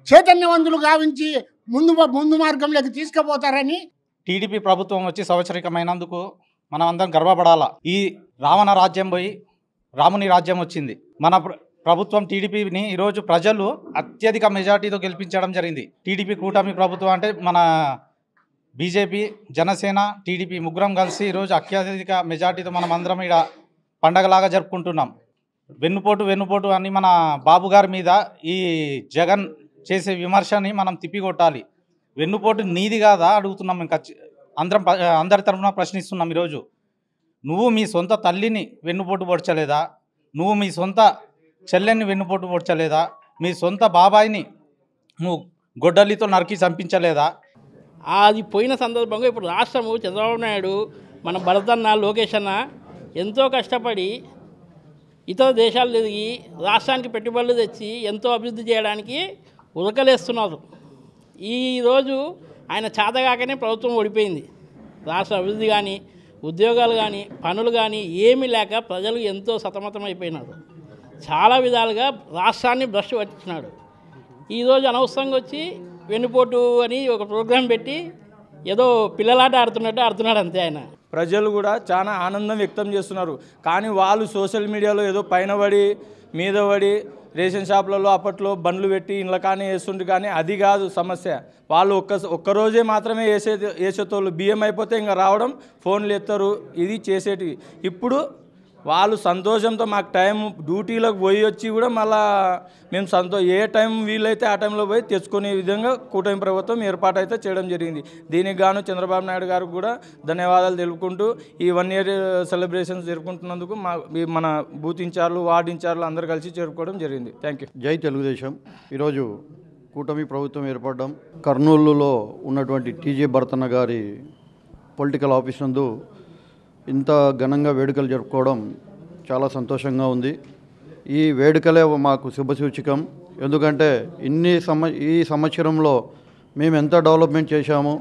చైతన్యవంతులు గావించి ముందు మార్గంలోకి తీసుకుపోతారని. టీడీపీ ప్రభుత్వం వచ్చి సంవత్సరికమైనందుకు మనం అందరం గర్వపడాలా. ఈ రావణ రాజ్యం పోయి రాముని రాజ్యం వచ్చింది. మన ప్రభుత్వం టీడీపీని ఈరోజు ప్రజలు అత్యధిక మెజార్టీతో గెలిపించడం జరిగింది. టీడీపీ కూటమి ప్రభుత్వం అంటే మన బీజేపీ, జనసేన, టీడీపీ ముగ్గురం కలిసి ఈరోజు అత్యధిక మెజార్టీతో మనం అందరం ఇక్కడ పండగలాగా జరుపుకుంటున్నాం. వెన్నుపోటు అని మన బాబు గారి మీద ఈ జగన్ చేసే విమర్శని మనం తిప్పికొట్టాలి. వెన్నుపోటు నీది కాదా అడుగుతున్నాం. ఇంకా అందరి తరఫున ప్రశ్నిస్తున్నాం. ఈరోజు నువ్వు మీ సొంత తల్లిని వెన్నుపోటు పొడ్చలేదా? నువ్వు మీ సొంత చెల్లెన్ని వెన్నుపోటు పొడ్చలేదా? మీ సొంత బాబాయిని నువ్వు గొడ్డలితో నరికి చంపించలేదా? అది పోయిన సందర్భంగా ఇప్పుడు రాష్ట్రము చంద్రబాబు నాయుడు, మన భరతన్న, లోకేష్ అన్న ఎంతో కష్టపడి ఇతర దేశాలు తిరిగి రాష్ట్రానికి పెట్టుబడులు తెచ్చి ఎంతో అభివృద్ధి చేయడానికి ఉరకలేస్తున్నారు. ఈరోజు ఆయన చేతగాకనే ప్రభుత్వం ఓడిపోయింది. రాష్ట్ర అభివృద్ధి కానీ, ఉద్యోగాలు కానీ, పనులు కానీ ఏమీ లేక ప్రజలు ఎంతో సతమతమైపోయినారు. చాలా విధాలుగా రాష్ట్రాన్ని భ్రష్ పట్టించినాడు. ఈరోజు అనవసరంగా వచ్చి వెన్నుపోటు అని ఒక ప్రోగ్రాం పెట్టి ఏదో పిల్లలాట ఆడుతున్నాడు అంతే. ఆయన ప్రజలు కూడా చాలా ఆనందం వ్యక్తం చేస్తున్నారు. కానీ వాళ్ళు సోషల్ మీడియాలో ఏదో పైన పడి మీద పడి రేషన్ షాపులలో అప్పట్లో బండ్లు పెట్టి ఇండ్ల కానీ వేస్తుంటే, కానీ అది కాదు సమస్య. వాళ్ళు ఒక్కరోజే మాత్రమే వేసేతోళ్ళు. బియ్యం అయిపోతే ఇంకా రావడం, ఫోన్లు ఎత్తారు, ఇది చేసేటివి. ఇప్పుడు వాళ్ళు సంతోషంతో మాకు టైం డ్యూటీలకు పోయి వచ్చి కూడా మళ్ళా మేము ఏ టైం వీలైతే ఆ టైంలో పోయి తెచ్చుకునే విధంగా కూటమి ప్రభుత్వం ఏర్పాటు అయితే చేయడం జరిగింది. దీనికి గాను చంద్రబాబు నాయుడు గారికి కూడా ధన్యవాదాలు తెలుపుకుంటూ ఈ 1 year సెలబ్రేషన్స్ జరుపుకుంటున్నందుకు మన బూత్ ఇన్ఛార్లు, వార్డు ఇన్ఛార్లు అందరూ కలిసి జరుపుకోవడం జరిగింది. Thank you. జై తెలుగుదేశం. ఈరోజు కూటమి ప్రభుత్వం ఏర్పడడం, కర్నూలులో ఉన్నటువంటి టీజీ భరతన్న గారి పొలిటికల్ ఆఫీస్ నందు ఇంత ఘనంగా వేడుకలు జరుపుకోవడం చాలా సంతోషంగా ఉంది. ఈ వేడుకలే మాకు శుభసూచకం. ఎందుకంటే ఈ సంవత్సరంలో మేము ఎంత డెవలప్మెంట్ చేశాము,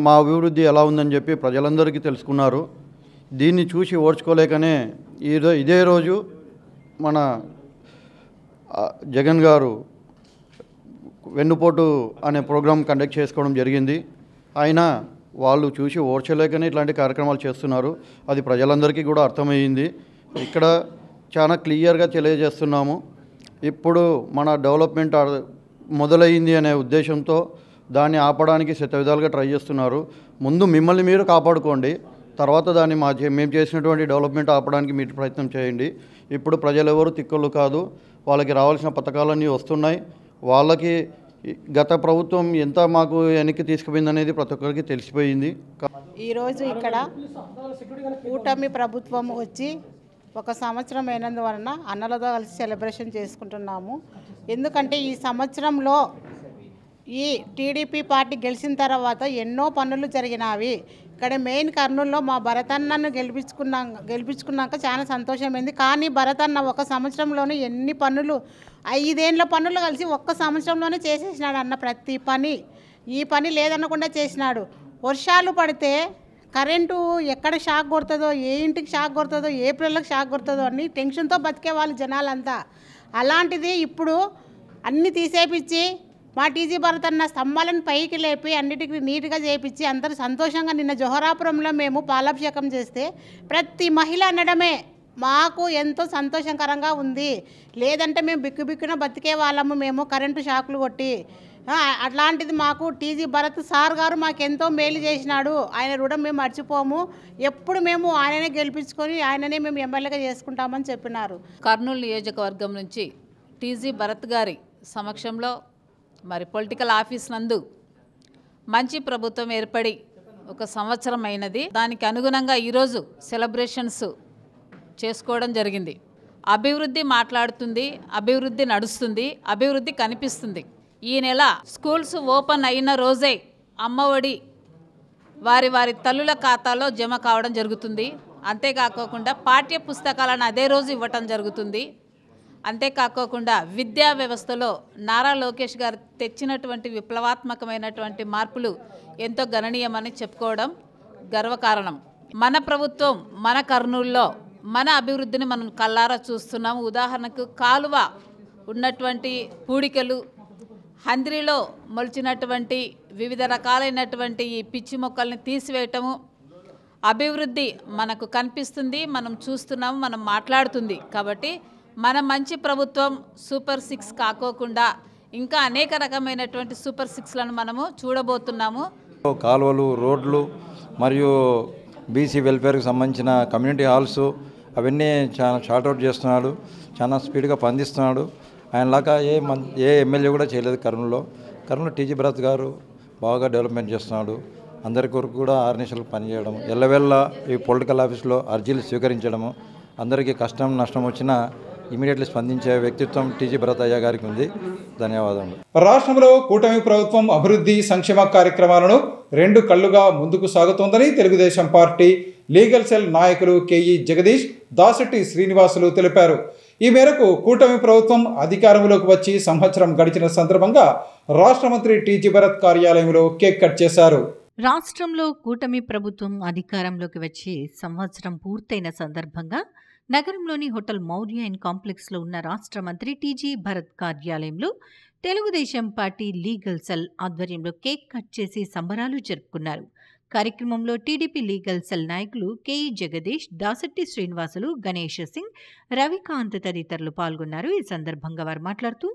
మా అభివృద్ధి ఎలా ఉందని చెప్పి ప్రజలందరికీ తెలుసుకున్నారు. దీన్ని చూసి ఓర్చుకోలేకనే ఇదే రోజు మన జగన్ గారు వెన్నుపోటు అనే ప్రోగ్రాం కండక్ట్ చేసుకోవడం జరిగింది. అయినా వాళ్ళు చూసి ఓర్చలేకనే ఇట్లాంటి కార్యక్రమాలు చేస్తున్నారు. అది ప్రజలందరికీ కూడా అర్థమయ్యింది. ఇక్కడ చాలా క్లియర్గా తెలియజేస్తున్నాము. ఇప్పుడు మన డెవలప్మెంట్ మొదలైంది అనే ఉద్దేశంతో దాన్ని ఆపడానికి శతవిధాలుగా ట్రై చేస్తున్నారు. ముందు మిమ్మల్ని మీరు కాపాడుకోండి, తర్వాత దాన్ని మేము చేసినటువంటి డెవలప్మెంట్ ఆపడానికి మీరు ప్రయత్నం చేయండి. ఇప్పుడు ప్రజలు ఎవరు తిక్కులు కాదు, వాళ్ళకి రావాల్సిన పథకాలన్నీ వస్తున్నాయి. వాళ్ళకి గత ప్రభుత్వం ఎంత మాకు వెనక్కి తీసుకుపోయింది అనేది ప్రతి ఒక్కరికి తెలిసిపోయింది. ఈరోజు ఇక్కడ కూటమి ప్రభుత్వం వచ్చి 1 సంవత్సరం అయినందువలన అన్నలతో కలిసి సెలబ్రేషన్ చేసుకుంటున్నాము. ఎందుకంటే ఈ సంవత్సరంలో ఈ టీడీపీ పార్టీ గెలిచిన తర్వాత ఎన్నో పనులు జరిగినవి. ఇక్కడ మెయిన్ కర్నూలులో మా భరతన్నను గెలిపించుకున్నాక చాలా సంతోషమైంది. కానీ భరతన్న 1 సంవత్సరంలోనే ఎన్ని పనులు 5 ఏళ్ళ పనులు కలిసి 1 సంవత్సరంలోనే చేసేసినాడు అన్న ప్రతి పని. ఈ పని లేదనకుండా చేసినాడు. వర్షాలు పడితే కరెంటు ఎక్కడ షాక్ కొడుతుందో, ఏ ఇంటికి షాక్ కొడుతుందో, ఏ పిల్లలకు షాక్ కొడుతుందో అని టెన్షన్తో బతికే వాళ్ళు జనాలంతా. అలాంటిది ఇప్పుడు అన్నీ తీసేపించి మా టీజీ భరతన్న స్తంభాలను పైకి లేపి అన్నిటికీ నీట్గా చేయించి అందరూ సంతోషంగా నిన్న జోహరాపురంలో మేము పాలాభిషేకం చేస్తే ప్రతి మహిళ అనడమే మాకు ఎంతో సంతోషకరంగా ఉంది. లేదంటే మేము బిక్కుబిక్కున బతికే వాళ్ళము, మేము కరెంటు షాకులు కొట్టి. అట్లాంటిది మాకు టీజీ భరత్ సార్ గారు మాకెంతో మేలు చేసినాడు. ఆయన రుణం మేము మర్చిపోము. ఎప్పుడు మేము ఆయననే గెలిపించుకొని ఆయననే మేము ఎమ్మెల్యేగా చేసుకుంటామని చెప్పినారు. కర్నూలు నియోజకవర్గం నుంచి టీజీ భరత్ గారి సమక్షంలో మరి పొలిటికల్ ఆఫీస్ నందు మంచి ప్రభుత్వం ఏర్పడి 1 సంవత్సరం అయినది. దానికి అనుగుణంగా ఈరోజు సెలబ్రేషన్స్ చేసుకోవడం జరిగింది. అభివృద్ధి మాట్లాడుతుంది, అభివృద్ధి నడుస్తుంది, అభివృద్ధి కనిపిస్తుంది. ఈ నెల స్కూల్స్ ఓపెన్ అయిన రోజే అమ్మఒడి వారి వారి తల్లుల ఖాతాలో జమ కావడం జరుగుతుంది. అంతేకాకుండా పాఠ్య పుస్తకాలను అదే రోజు ఇవ్వటం జరుగుతుంది. అంతేకాకుండా విద్యా వ్యవస్థలో నారా లోకేష్ గారు తెచ్చినటువంటి విప్లవాత్మకమైనటువంటి మార్పులు ఎంతో గణనీయమని చెప్పుకోవడం గర్వకారణం. మన ప్రభుత్వం మన కర్నూలులో మన అభివృద్ధిని మనం కళ్ళారా చూస్తున్నాము. ఉదాహరణకు కాలువ ఉన్నటువంటి పూడికలు, హంద్రిలో మొలిచినటువంటి వివిధ రకాలైనటువంటి ఈ పిచ్చి మొక్కల్ని తీసివేయటము, అభివృద్ధి మనకు కనిపిస్తుంది, మనం చూస్తున్నాము, మనం మాట్లాడుతుంది. కాబట్టి మన మంచి ప్రభుత్వం సూపర్ 6 కాకోకుండా ఇంకా అనేక రకమైనటువంటి సూపర్ 6లను మనము చూడబోతున్నాము. కాలువలు, రోడ్లు మరియు బీసీ వెల్ఫేర్కి సంబంధించిన కమ్యూనిటీ హాల్స్ అవన్నీ చాలా షార్ట్అవుట్ చేస్తున్నాడు, చాలా స్పీడ్గా పనిస్తున్నాడు. ఆయనలాగా ఏ ఎమ్మెల్యే కూడా చేయలేదు కర్నూలులో. కర్నూలు టీజీ భరత్ గారు బాగా డెవలప్మెంట్ చేస్తున్నాడు. అందరి కొరకు కూడా 6 నిమిషాలు పనిచేయడం, ఎల్లవెల్ల ఈ పొలిటికల్ ఆఫీస్లో అర్జీలు స్వీకరించడము, అందరికీ కష్టం నష్టం వచ్చినా ఇమీడియట్లీ స్పందించే వ్యక్తిత్వం టీజీ భరత్ అయ్య గారికి ఉంది. ధన్యవాదాలు. రాష్ట్రంలో కూటమి ప్రభుత్వం అభివృద్ధి సంక్షేమ కార్యక్రమాలను 2 కళ్లుగా ముందుకు సాగుతోందని తెలుగుదేశం పార్టీ లీగల్ సెల్ నాయకులు కేఈ జగదీష్, దాసటి శ్రీనివాసులు తెలిపారు. ఈ మేరకు కూటమి ప్రభుత్వం అధికారంలోకి వచ్చి సంవత్సరం గడిచిన సందర్భంగా రాష్ట్ర మంత్రి టీజీ భరత్ కార్యాలయంలో కేక్ కట్ చేశారు. రాష్ట్రంలో కూటమి ప్రభుత్వం అధికారంలోకి వచ్చి సంవత్సరం పూర్తయిన సందర్భంగా నగరంలోని హోటల్ మౌర్య అండ్ కాంప్లెక్స్లో ఉన్న రాష్ట్ర మంత్రి టీజీ భరత్ కార్యాలయంలో తెలుగుదేశం పార్టీ లీగల్ సెల్ ఆధ్వర్యంలో కేక్ కట్ చేసి సంబరాలు జరుపుకున్నారు. కార్యక్రమంలో టీడీపీ లీగల్ సెల్ నాయకులు కేఈ జగదీష్, దాసట్టి శ్రీనివాసులు, గణేష్ సింగ్, రవికాంత్ తదితరులు పాల్గొన్నారు. ఈ సందర్భంగా వారు మాట్లాడుతూ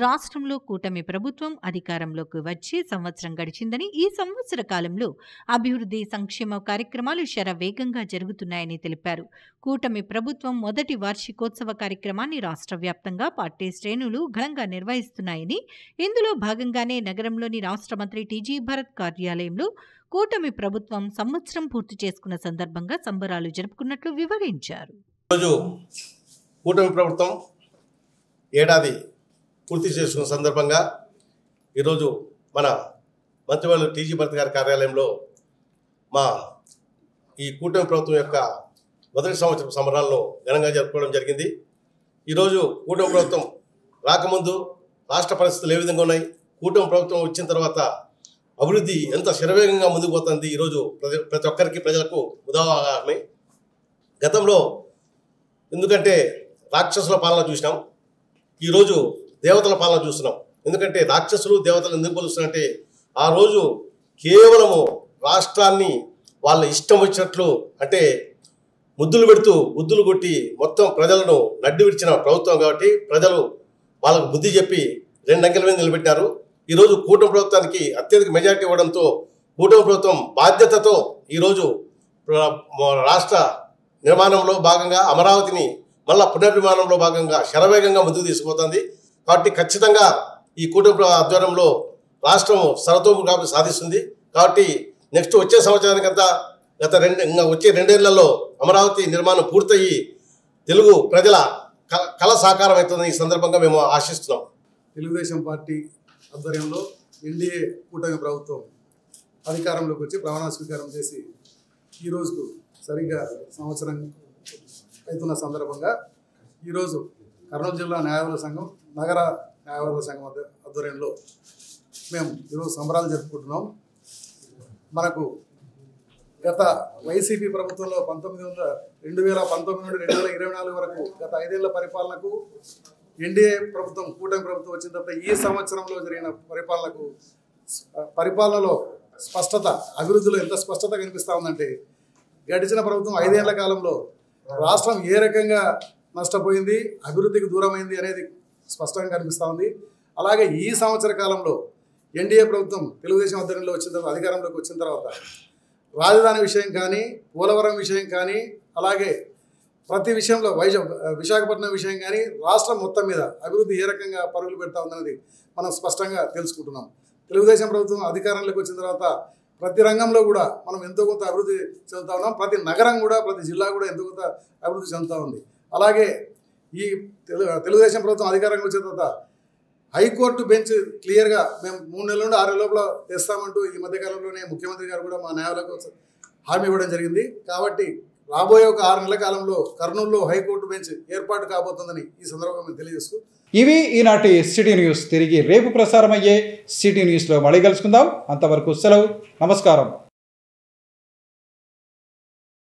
రాష్ట్రంలో కూటమి ప్రభుత్వం అధికారంలోకి వచ్చి సంవత్సరం గడిచిందని, ఈ సంవత్సర కాలంలో అభివృద్ధి సంక్షేమ కార్యక్రమాలు శరవేగంగా జరుగుతున్నాయని తెలిపారు. కూటమి ప్రభుత్వం మొదటి వార్షికోత్సవ కార్యక్రమాన్ని రాష్ట్ర వ్యాప్తంగా పార్టీ శ్రేణులు ఘనంగా నిర్వహిస్తున్నాయని, ఇందులో భాగంగానే నగరంలోని రాష్ట్ర మంత్రి టీజీ భరత్ కార్యాలయంలో కూటమి ప్రభుత్వం సంవత్సరం పూర్తి చేసుకున్న సందర్భంగా సంబరాలు జరుపుకున్నట్లు వివరించారు. ఈరోజు కూటమి ప్రభుత్వం ఏడాది పూర్తి చేసుకున్న సందర్భంగా ఈరోజు మన మంత్రివర్యులు టీజీ భరత్ గారి కార్యాలయంలో మా ఈ కూటమి ప్రభుత్వం యొక్క మొదటి సంవత్సరం సంబరాలను ఘనంగా జరుపుకోవడం జరిగింది. ఈరోజు కూటమి ప్రభుత్వం రాకముందు రాష్ట్ర పరిస్థితులు ఏ విధంగా ఉన్నాయి, కూటమి ప్రభుత్వం వచ్చిన తర్వాత అభివృద్ధి ఎంత శరవేగంగా ముందుకు పోతుంది ఈరోజు ప్రతి ఒక్కరికి ప్రజలకు ఉదాహరణమే. గతంలో ఎందుకంటే రాక్షసుల పాలన చూసినాం, ఈరోజు దేవతల పాలన చూస్తున్నాం. ఎందుకంటే రాక్షసులు దేవతలు ఎందుకు పోలుస్తున్నారంటే ఆ రోజు కేవలము రాష్ట్రాన్ని వాళ్ళ ఇష్టం వచ్చినట్లు అంటే ముద్దులు పెడుతూ బుద్ధులు కొట్టి మొత్తం ప్రజలను నడ్డి విడిచిన ప్రభుత్వం కాబట్టి ప్రజలు వాళ్ళకు బుద్ధి చెప్పి 2 అంకెల మీద నిలబెట్టారు. ఈరోజు కూటమి ప్రభుత్వానికి అత్యధిక మెజారిటీ ఇవ్వడంతో కూటమి ప్రభుత్వం బాధ్యతతో ఈరోజు రాష్ట్ర నిర్మాణంలో భాగంగా అమరావతిని మళ్ళా పునర్నిర్మాణంలో భాగంగా శరవేగంగా ముందుకు తీసుకుపోతుంది. కాబట్టి ఖచ్చితంగా ఈ కూటమి ఆధ్వర్యంలో రాష్ట్రం సర్వతోముఖాభివృద్ధి సాధిస్తుంది. కాబట్టి నెక్స్ట్ వచ్చే సంవత్సరానికంతా వచ్చే 2 ఏళ్లలో అమరావతి నిర్మాణం పూర్తయ్యి తెలుగు ప్రజల కళ సాకారం అవుతుందని ఈ సందర్భంగా మేము ఆశిస్తున్నాం. తెలుగుదేశం పార్టీ ఆధ్వర్యంలో ఎన్డీఏ కూటమి ప్రభుత్వం అధికారంలోకి వచ్చి ప్రమాణ స్వీకారం చేసి ఈ రోజుకు సరిగ్గా సంవత్సరం అవుతున్న సందర్భంగా ఈరోజు కర్నూలు జిల్లా న్యాయవాదుల సంఘం, నగర న్యాయవాదుల సంఘం ఆధ్వర్యంలో మేము ఈరోజు సంబరాలు జరుపుకుంటున్నాం. మనకు గత వైసీపీ ప్రభుత్వంలో 2019 నుండి 2024 వరకు గత 5 ఏళ్ల పరిపాలనకు ఎన్డీఏ ప్రభుత్వం, కూటమి ప్రభుత్వం వచ్చిన తర్వాత ఈ సంవత్సరంలో జరిగిన పరిపాలనలో స్పష్టత, అభివృద్ధిలో ఎంత స్పష్టత కనిపిస్తూ ఉందంటే, గడిచిన ప్రభుత్వం 5 ఏళ్ల కాలంలో రాష్ట్రం ఏ రకంగా నష్టపోయింది, అభివృద్ధికి దూరమైంది అనేది స్పష్టంగా కనిపిస్తూ ఉంది. అలాగే ఈ సంవత్సర కాలంలో ఎన్డీఏ ప్రభుత్వం తెలుగుదేశం ఆధ్వర్యంలో వచ్చిన తర్వాత, అధికారంలోకి వచ్చిన తర్వాత రాజధాని విషయం కానీ, పోలవరం విషయం కానీ, అలాగే ప్రతి విషయంలో విశాఖపట్నం విషయం కానీ రాష్ట్రం మొత్తం మీద అభివృద్ధి ఏ రకంగా పరుగులు పెడతా ఉందన్నది మనం స్పష్టంగా తెలుసుకుంటున్నాం. తెలుగుదేశం ప్రభుత్వం అధికారంలోకి వచ్చిన తర్వాత ప్రతి రంగంలో కూడా మనం ఎంతో కొంత అభివృద్ధి చెందుతా ఉన్నాం. ప్రతి నగరం కూడా, ప్రతి జిల్లా కూడా ఎంతో కొంత అభివృద్ధి చెందుతూ ఉంది. అలాగే ఈ తెలుగుదేశం ప్రభుత్వం అధికారంలోకి వచ్చిన తర్వాత హైకోర్టు బెంచ్ క్లియర్గా మేము 3 నెలల నుండి 6 నెలల లోపల తెస్తామంటూ ఈ మధ్యకాలంలోనే ముఖ్యమంత్రి గారు కూడా మా న్యాయాలకు హామీ ఇవ్వడం జరిగింది. కాబట్టి రాబోయే ఒక 6 నెలల కాలంలో కర్నూలులో హైకోర్టు బెంచ్ ఏర్పాటు కాబోతుందని ఈ సందర్భంగా మేము తెలియజేస్తూ ఇవి ఈనాటి సిటీ న్యూస్. తిరిగి రేపు ప్రసారమయ్యే సిటీ న్యూస్లో మళ్ళీ కలుసుకుందాం. అంతవరకు సెలవు. నమస్కారం.